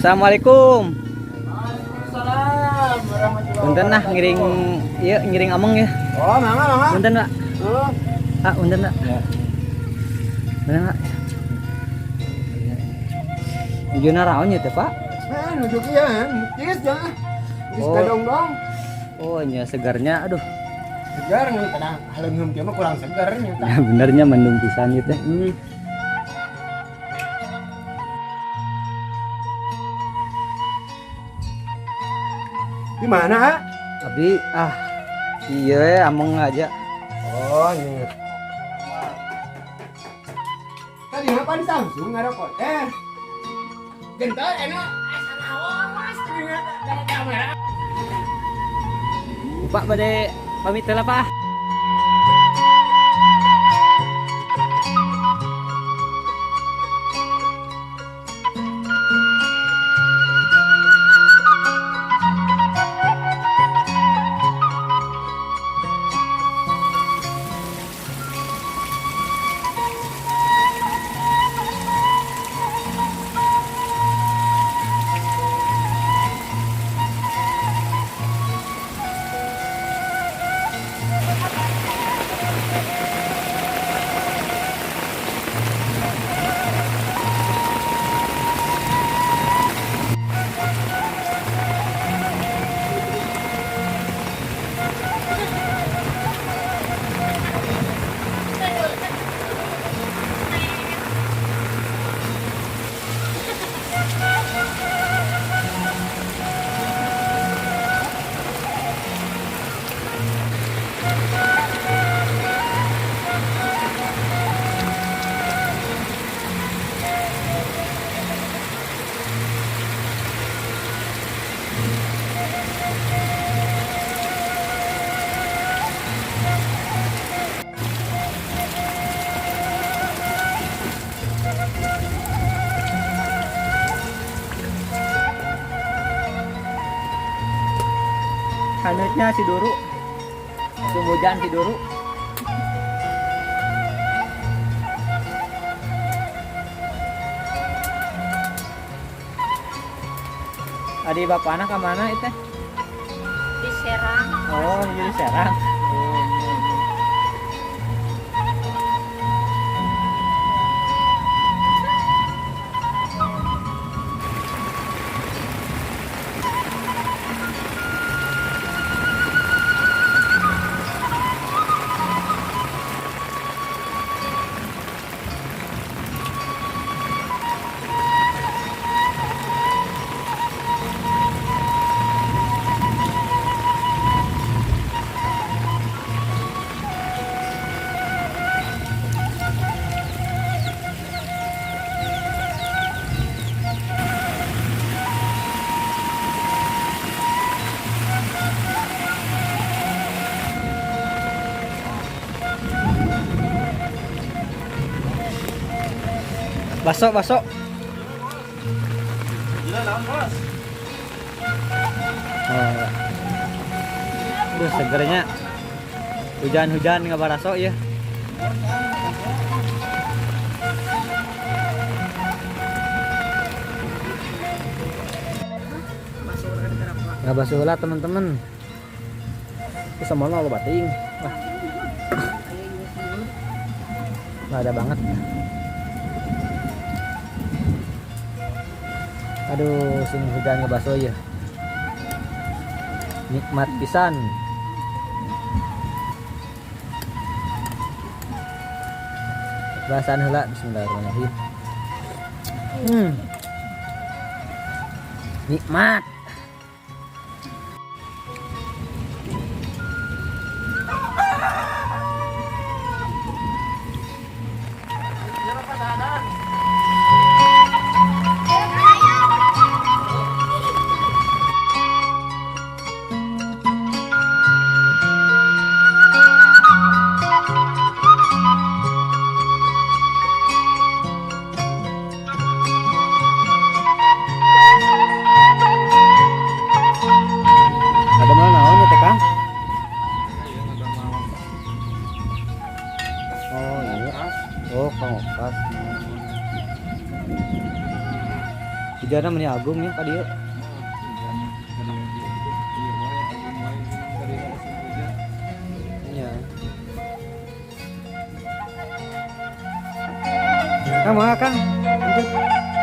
Assalamualaikum. Waalaikumsalam warahmatullahi Punten nah ngiring ieu ngiring ameng ya. Oh, mangga. Punten, Pak. Oh. Punten, Pak. Ya. Bener, Pak. Ujuna raon ya teh, Pak? Nuju kieu, cis jangan. Cis Oh. gadong-dong. Oh, nya segarnya aduh. Segar nih kadang haleungheum kieu mah kurang segar nya. Ya benernya mendung pisan gitu teh. Di mana, Ha? Abdi iya ameng aja. Oh, iya. Tadi ngapa di Samsung ngarokot? Gentar enak. Sanaon Mas, dari kamera. Pak bade pamit lah, Pak. Kanutnya si Duru. Musim hujan si Duru. Adi bapak anak kemana itu? Di Serang. Oh, di Serang. Baso. Oh. Aduh, segernya. Hujan-hujan nggak baraso ya. Nggak basuh lah teman-teman. Itu semua lo bating. Wah. Nggak ada banget. Aduh, sing hujan ngebaso ya. Nikmat pisan. Bahasan heula bismillahirrahmanirrahim. Nikmat. Oh, iya. Oh, pangkas. Hijana meni Agung ya tadi ya. Iya. Kang, mangga Kang. Lanjut.